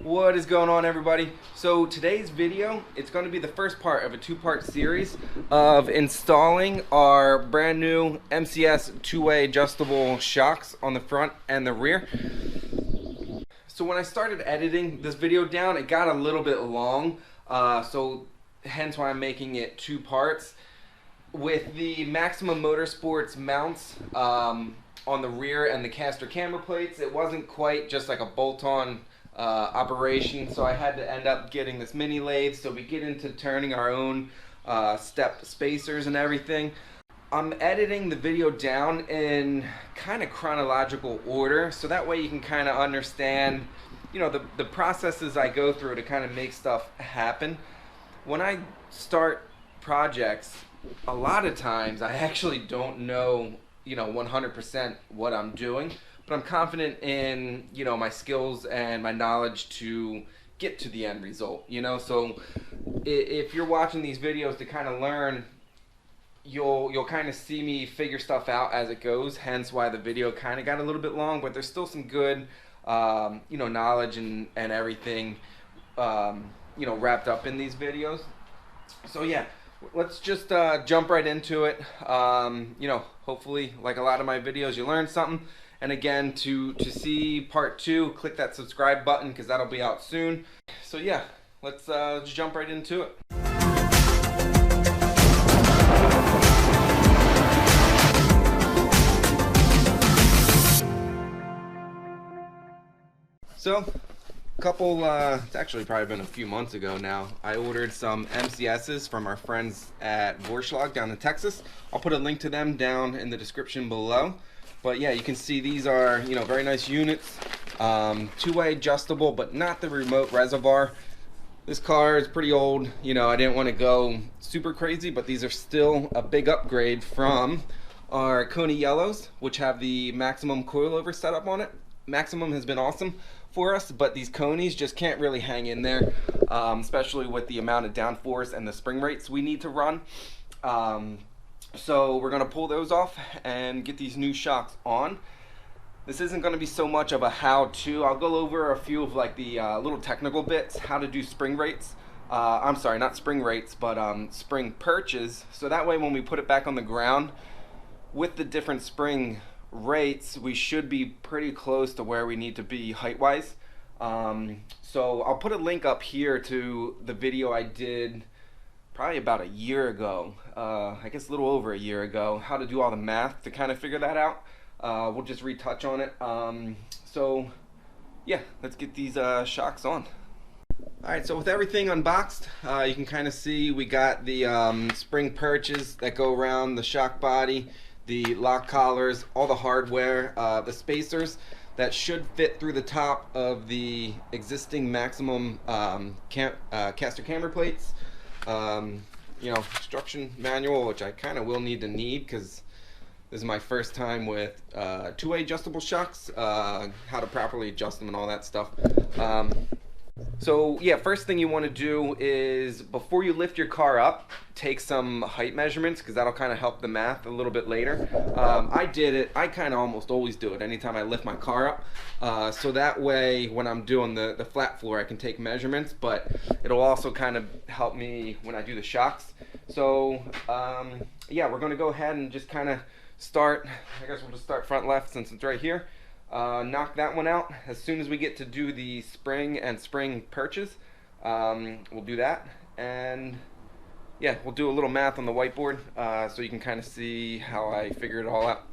What is going on, everybody? So today's video, it's going to be the first part of a two-part series of installing our brand new MCS two-way adjustable shocks on the front and the rear. So when I started editing this video down, it got a little bit long, so hence why I'm making it two parts. With the Maximum Motorsports mounts on the rear and the caster camber plates, it wasn't quite just like a bolt-on operation, so I had to end up getting this mini lathe, so we get into turning our own step spacers and everything. I'm editing the video down in kind of chronological order, so that way you can kind of understand, you know, the processes I go through to kind of make stuff happen. When I start projects, a lot of times I actually don't know, you know, 100% what I'm doing, but I'm confident in, you know, my skills and my knowledge to get to the end result, you know. So if you're watching these videos to kind of learn, you'll kind of see me figure stuff out as it goes, hence why the video kind of got a little bit long, but there's still some good you know, knowledge and everything you know, wrapped up in these videos. So yeah, let's just jump right into it. You know, hopefully, like a lot of my videos, you learned something. And again, to see part two, click that subscribe button because that'll be out soon. So yeah, let's just jump right into it. So, it's actually probably been a few months ago now, I ordered some MCSs from our friends at Vorschlag down in Texas. I'll put a link to them down in the description below. But yeah, you can see these are, you know, very nice units. Two-way adjustable, but not the remote reservoir. This car is pretty old. You know, I didn't want to go super crazy, but these are still a big upgrade from our Kona Yellows, which have the Maximum coilover setup on it. Maximum has been awesome for us, but these Conies just can't really hang in there, especially with the amount of downforce and the spring rates we need to run. So we're going to pull those off and get these new shocks on. This isn't going to be so much of a how-to. I'll go over a few of like the little technical bits, how to do spring rates. I'm sorry, not spring rates, but spring perches. So that way when we put it back on the ground, with the different spring rates, we should be pretty close to where we need to be height-wise. So I'll put a link up here to the video I did probably about a year ago, I guess a little over a year ago, how to do all the math to kind of figure that out. We'll just retouch on it. So yeah, let's get these shocks on. Alright, so with everything unboxed, you can kind of see we got the spring perches that go around the shock body, the lock collars, all the hardware, the spacers that should fit through the top of the existing Maximum caster camber plates. You know, instruction manual, which I kind of will need because this is my first time with two-way adjustable shocks, how to properly adjust them and all that stuff. So yeah, first thing you want to do is, before you lift your car up, take some height measurements, because that'll kind of help the math a little bit later. I did it, I kind of almost always do it anytime I lift my car up, so that way when I'm doing the flat floor I can take measurements, but it'll also kind of help me when I do the shocks. So yeah, we're going to go ahead and just kind of start. I guess we'll just start front left since it's right here. Knock that one out. As soon as we get to do the spring and spring perches, we'll do that, and yeah, we'll do a little math on the whiteboard so you can kind of see how I figure it all out.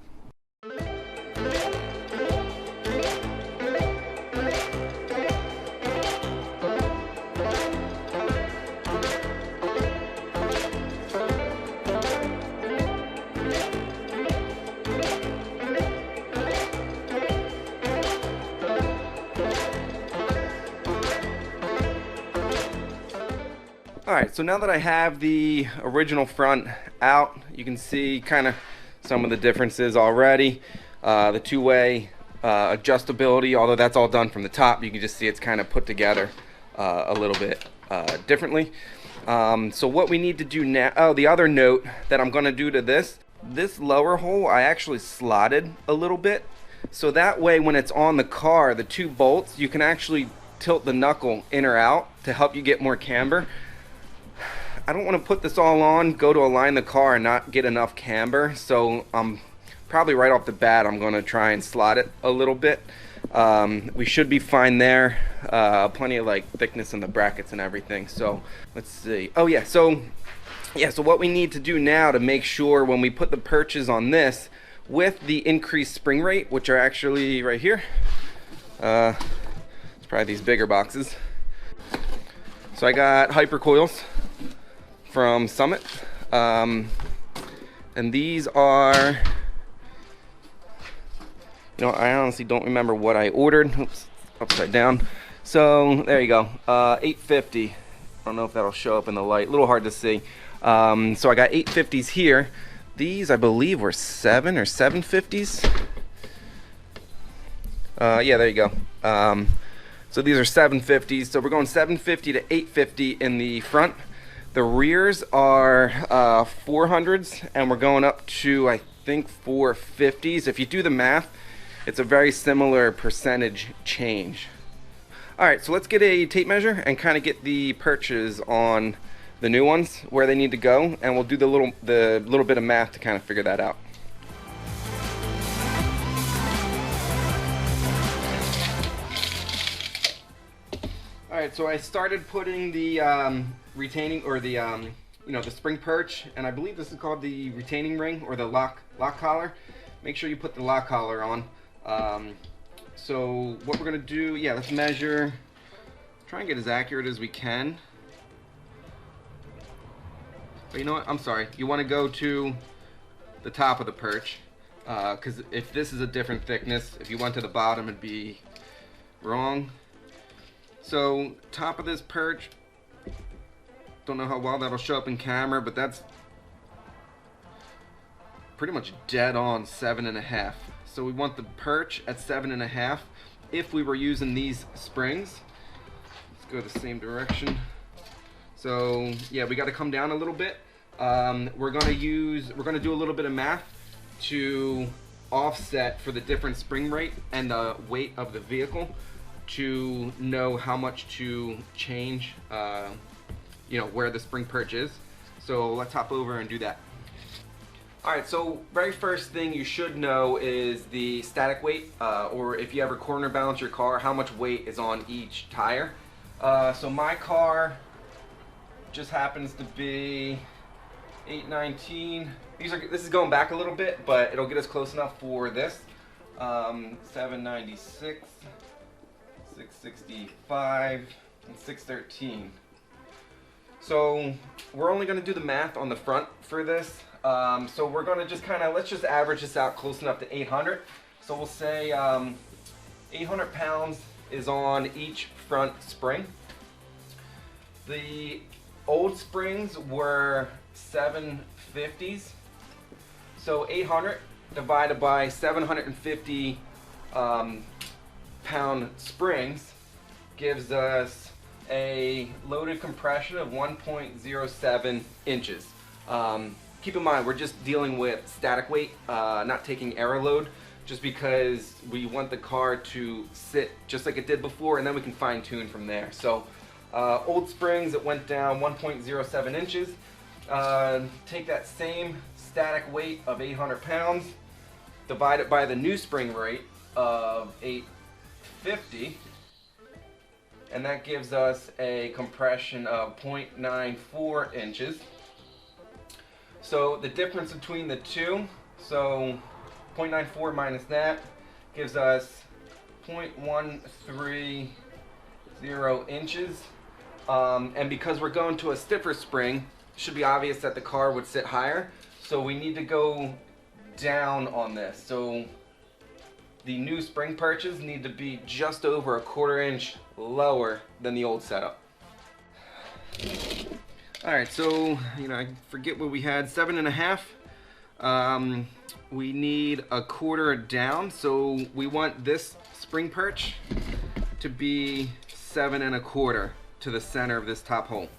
Alright, so now that I have the original front out, you can see kind of some of the differences already. The two-way adjustability, although that's all done from the top, you can just see it's kind of put together a little bit differently. So what we need to do now, oh, the other note that I'm going to do to this lower hole, I actually slotted a little bit. So that way when it's on the car, the two bolts, you can actually tilt the knuckle in or out to help you get more camber. I don't want to put this all on, go to align the car and not get enough camber, so probably right off the bat I'm going to try and slot it a little bit. We should be fine there. Plenty of like thickness in the brackets and everything. So let's see. Oh yeah, so what we need to do now to make sure when we put the perches on this with the increased spring rate, which are actually right here, it's probably these bigger boxes. So I got hyper coils from Summit, and these are, you know, I honestly don't remember what I ordered. Oops, upside down. So there you go, 850. I don't know if that'll show up in the light, a little hard to see. So I got 850s here. These I believe were 7 or 750s. Yeah, there you go. So these are 750s. So we're going 750 to 850 in the front. The rears are 400s, and we're going up to, I think, 450s. If you do the math, it's a very similar percentage change. All right, so let's get a tape measure and kind of get the perches on the new ones where they need to go, and we'll do the little bit of math to kind of figure that out. All right, so I started putting the retaining, or the you know, the spring perch, and I believe this is called the retaining ring or the lock collar. Make sure you put the lock collar on. So what we're gonna do, yeah, let's measure, try and get as accurate as we can. But you know what, I'm sorry, you want to go to the top of the perch, because if this is a different thickness, if you went to the bottom, it'd be wrong. So top of this perch, don't know how well that'll show up in camera, but that's pretty much dead on 7.5. So we want the perch at 7.5 if we were using these springs. Let's go the same direction. So yeah, we got to come down a little bit. We're gonna do a little bit of math to offset for the different spring rate and the weight of the vehicle to know how much to change, you know, where the spring perch is. So let's hop over and do that. Alright, so very first thing you should know is the static weight, or if you ever corner balance your car, how much weight is on each tire. So my car just happens to be 819. This is going back a little bit, but it'll get us close enough for this. 796, 665, and 613. So we're only going to do the math on the front for this. So we're going to just let's just average this out close enough to 800. So we'll say 800 pounds is on each front spring. The old springs were 750s. So 800 divided by 750 pound springs gives us a loaded compression of 1.07 inches. Keep in mind, we're just dealing with static weight, not taking aero load, just because we want the car to sit just like it did before, and then we can fine tune from there. So old springs, it went down 1.07 inches. Take that same static weight of 800 pounds, divide it by the new spring rate of 850, and that gives us a compression of 0.94 inches. So the difference between the two, so 0.94 minus that, gives us 0.130 inches. And because we're going to a stiffer spring, it should be obvious that the car would sit higher. So we need to go down on this. So the new spring perches need to be just over 1/4 inch lower than the old setup. Alright, so, you know, I forget what we had, 7.5. We need 1/4 down, so we want this spring perch to be 7 1/4 to the center of this top hole.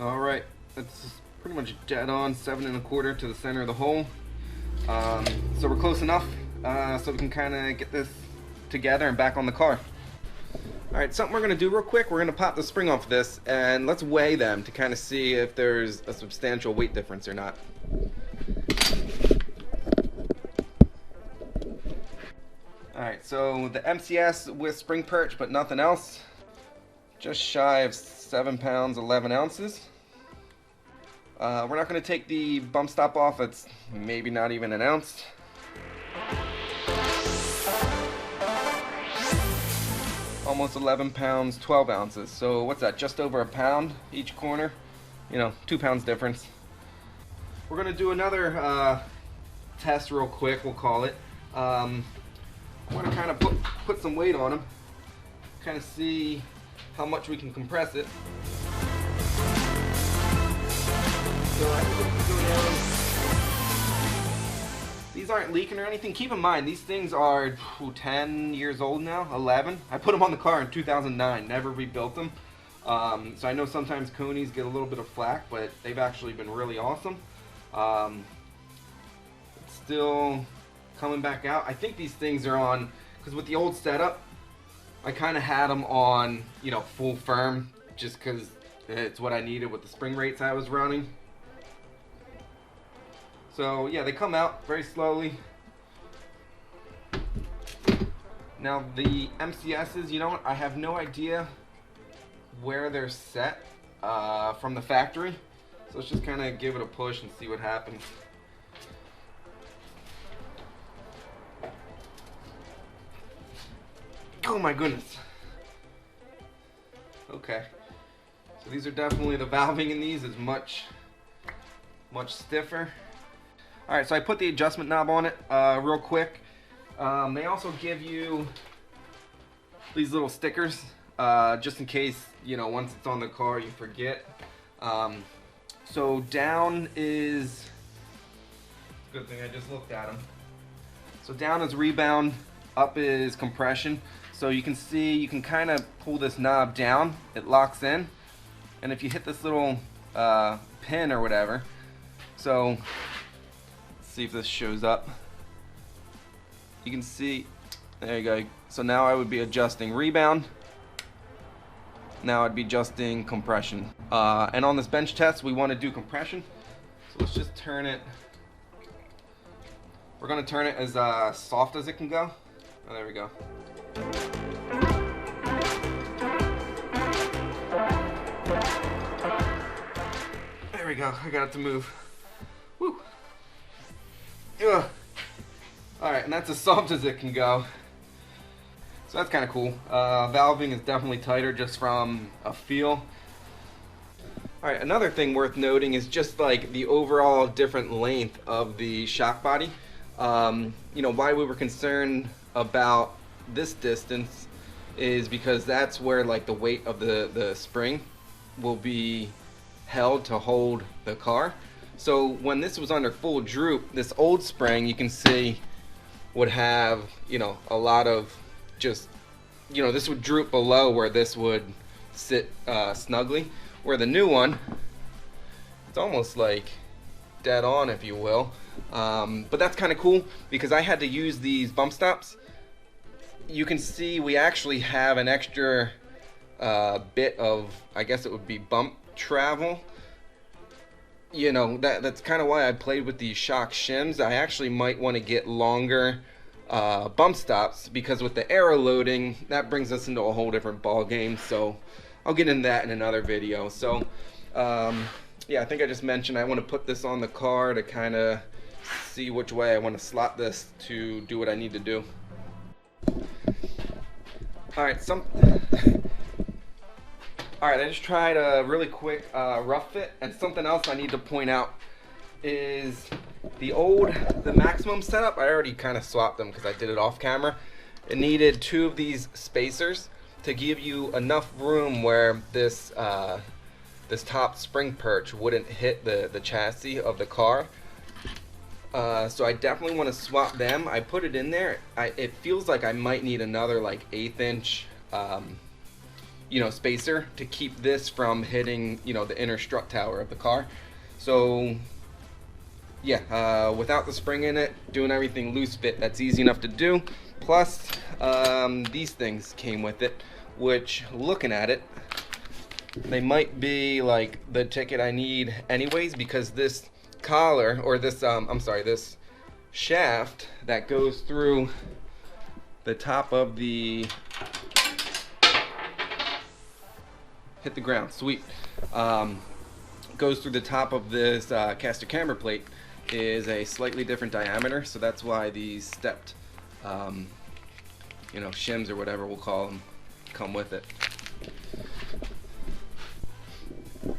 Alright, that's pretty much much dead on 7 1/4 to the center of the hole. So we're close enough so we can kind of get this together and back on the car. Alright, something we're going to do real quick, we're going to pop the spring off this and let's weigh them to kind of see if there's a substantial weight difference or not. Alright, so the MCS with spring perch but nothing else, just shy of 7 pounds 11 ounces. We're not going to take the bump stop off, it's maybe not even an ounce. Almost 11 pounds 12 ounces, so what's that, just over a pound each corner, 2 pounds difference. We're going to do another test real quick, we'll call it. I'm going to kind of put some weight on them, kind of see how much we can compress it. So I can go down. These aren't leaking or anything. Keep in mind, these things are 10 years old now, 11. I put them on the car in 2009, never rebuilt them. So I know sometimes Conies get a little bit of flack, but they've actually been really awesome. It's still coming back out. I think these things are on, because with the old setup, I kind of had them on, full firm, just because it's what I needed with the spring rates I was running. So yeah, they come out very slowly. Now the MCSs, you know what, I have no idea where they're set from the factory. So let's just kind of give it a push and see what happens. Oh my goodness. Okay. So these are definitely, the valving in these is much stiffer. Alright, so I put the adjustment knob on it real quick. They also give you these little stickers just in case, once it's on the car you forget. So down is, good thing I just looked at them. So down is rebound, up is compression. So you can see, you can kind of pull this knob down, it locks in. And if you hit this little pin or whatever, so see if this shows up. You can see, there you go. So now I would be adjusting rebound. Now I'd be adjusting compression. And on this bench test, we want to do compression. So let's just turn it. We're going to turn it as soft as it can go. Oh, there we go. There we go. I got it to move. Woo. Ugh. Alright, and that's as soft as it can go. So that's kind of cool. Valving is definitely tighter just from a feel. Alright, another thing worth noting is just like the overall different length of the shock body. Why we were concerned about this distance is because that's where like the weight of the spring will be held to hold the car. So when this was under full droop, this old spring, you can see, would have, a lot of just, this would droop below where this would sit snugly. Where the new one, it's almost like dead on, if you will. But that's kind of cool because I had to use these bump stops. You can see we actually have an extra bit of, I guess it would be bump travel. That's kind of why I played with these shock shims. I actually might want to get longer bump stops because with the Aero loading, that brings us into a whole different ball game. So I'll get into that in another video. So yeah, I think I just mentioned I want to put this on the car to kind of see which way I want to slot this to do what I need to do. Alright, Alright, I just tried a really quick rough fit, and something else I need to point out is the maximum setup, I already kind of swapped them because I did it off camera. It needed 2 of these spacers to give you enough room where this this top spring perch wouldn't hit the chassis of the car. So I definitely want to swap them. I put it in there. It feels like I might need another like 1/8 inch spacer to keep this from hitting the inner strut tower of the car. So yeah, without the spring in it, doing everything loose fit, that's easy enough to do. Plus, these things came with it, which, looking at it, they might be like the ticket I need anyways, because this collar, or this, I'm sorry, this shaft that goes through the top of the, hit the ground, sweet, goes through the top of this caster camber plate is a slightly different diameter, so that's why these stepped, you know, shims or whatever we'll call them, come with it.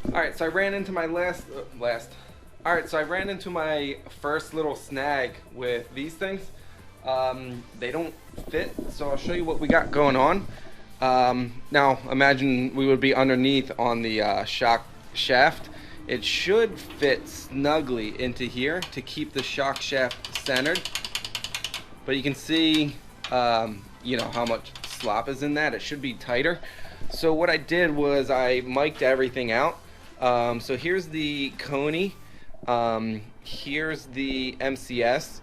Alright, so I ran into my I ran into my first little snag with these things. They don't fit, so I'll show you what we got going on. Now, imagine we would be underneath on the shock shaft. It should fit snugly into here to keep the shock shaft centered, but you can see, you know, how much slop is in that. It should be tighter. So what I did was I mic'd everything out. So here's the Coney, here's the MCS,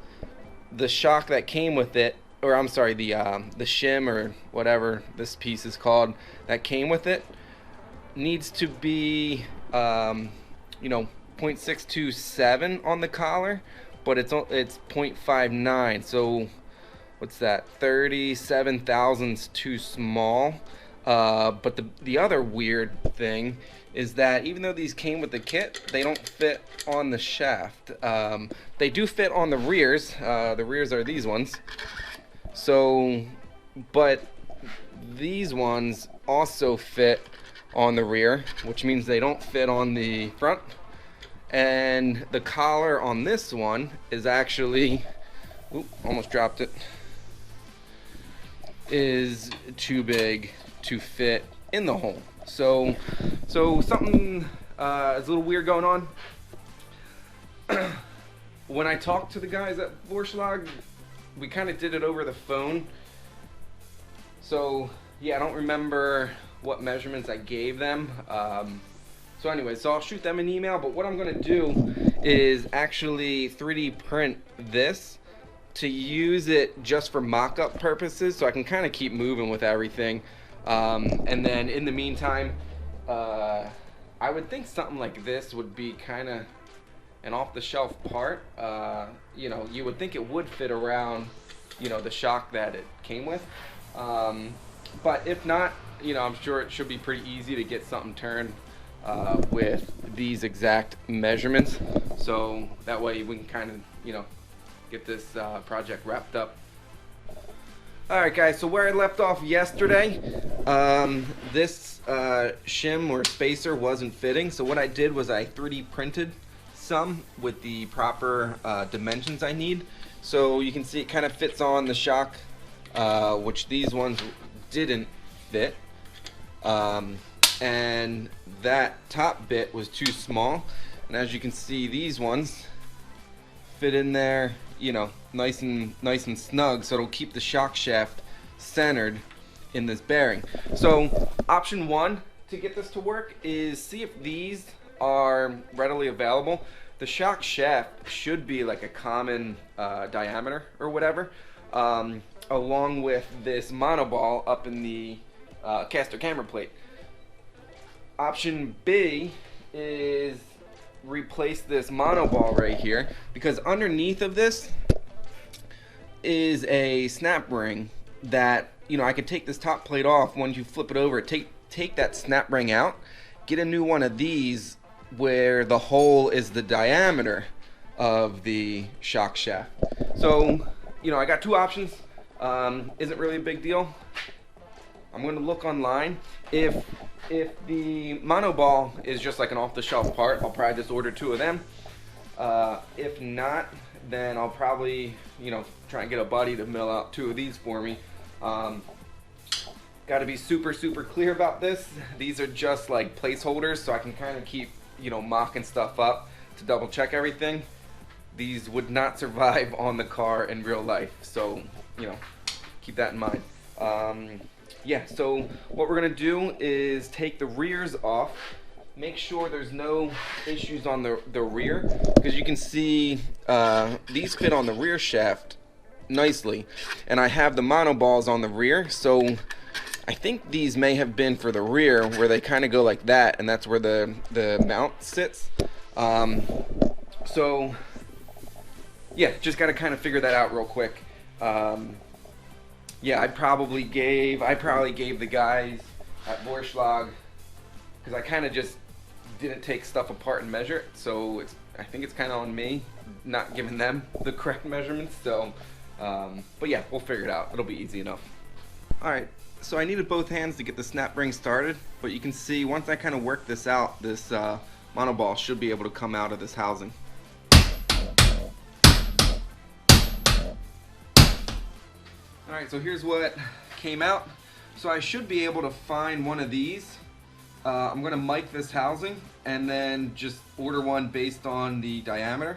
the shock that came with it, or I'm sorry, the shim or whatever this piece is called that came with it, needs to be, you know, 0.627 on the collar, but it's 0.59. So what's that? 37 thousandths too small. But the other weird thing is that even though these came with the kit, they don't fit on the shaft. They do fit on the rears. The rears are these ones. So, but these ones also fit on the rear, which means they don't fit on the front. And the collar on this one is actually, oop, almost dropped it, is too big to fit in the hole. So something is a little weird going on. When I talked to the guys at Vorschlag, we kind of did it over the phone. So yeah, I don't remember what measurements I gave them. So anyway, so I'll shoot them an email, but what I'm gonna do is actually 3D print this to use it just for mock-up purposes, so I can kind of keep moving with everything. And then in the meantime, I would think something like this would be kind of an off-the-shelf part. You know, you would think it would fit around, you know, the shock that it came with. But if not, you know, I'm sure it should be pretty easy to get something turned with these exact measurements. So that way we can kind of, you know, get this project wrapped up. Alright guys, so where I left off yesterday, this shim or spacer wasn't fitting, so what I did was I 3D printed some with the proper dimensions I need. So you can see it kind of fits on the shock, which these ones didn't fit. And that top bit was too small, and as you can see, these ones fit in there, you know, nice and snug, so it'll keep the shock shaft centered in this bearing. So option one to get this to work is see if these are readily available. The shock shaft should be like a common diameter or whatever, along with this monoball up in the caster camber plate. Option B is replace this monoball right here, because underneath of this is a snap ring that, you know, I could take this top plate off. Once you flip it over, take that snap ring out, get a new one of these where the hole is the diameter of the shock shaft. So, you know, I got two options. Isn't really a big deal. I'm going to look online. If the monoball is just like an off-the-shelf part, I'll probably just order two of them. If not, then I'll probably, you know, try and get a buddy to mill out two of these for me. Got to be super clear about this. These are just like placeholders, so I can kind of keep, you know, mocking stuff up to double check everything. These would not survive on the car in real life, so, you know, keep that in mind. Yeah, so what we're gonna do is take the rears off. make sure there's no issues on the rear, because you can see these fit on the rear shaft nicely, and I have the monoballs on the rear, so I think these may have been for the rear, where they kind of go like that, and that's where the mount sits. So yeah, just got to kind of figure that out real quick. Yeah, I probably gave the guys at Vorschlag, because I kind of just didn't take stuff apart and measure it, so I think it's kind of on me not giving them the correct measurements. So but yeah, we'll figure it out. It'll be easy enough. Alright, so I needed both hands to get the snap ring started, but you can see once I kind of work this out, this monoball should be able to come out of this housing. Alright, so here's what came out. So I should be able to find one of these. I'm going to mic this housing and then just order one based on the diameter.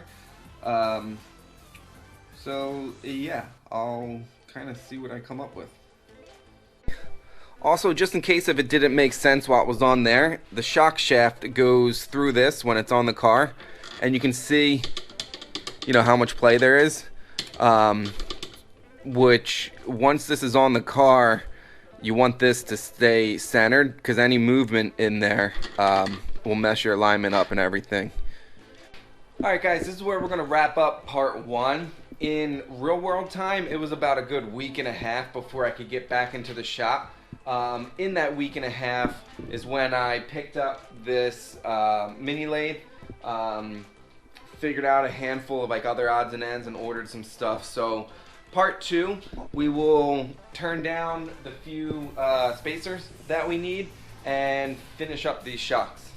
So yeah, I'll kind of see what I come up with. Also, just in case if it didn't make sense while it was on there, the shock shaft goes through this when it's on the car, and you can see, you know, how much play there is. Which once this is on the car, you want this to stay centered, because any movement in there will mess your alignment up and everything. Alright guys, this is where we're going to wrap up part 1. In real world time, it was about a good week and a half before I could get back into the shop. In that week and a half is when I picked up this mini lathe, figured out a handful of like other odds and ends, and ordered some stuff. So part 2, we will turn down the few spacers that we need and finish up these shocks.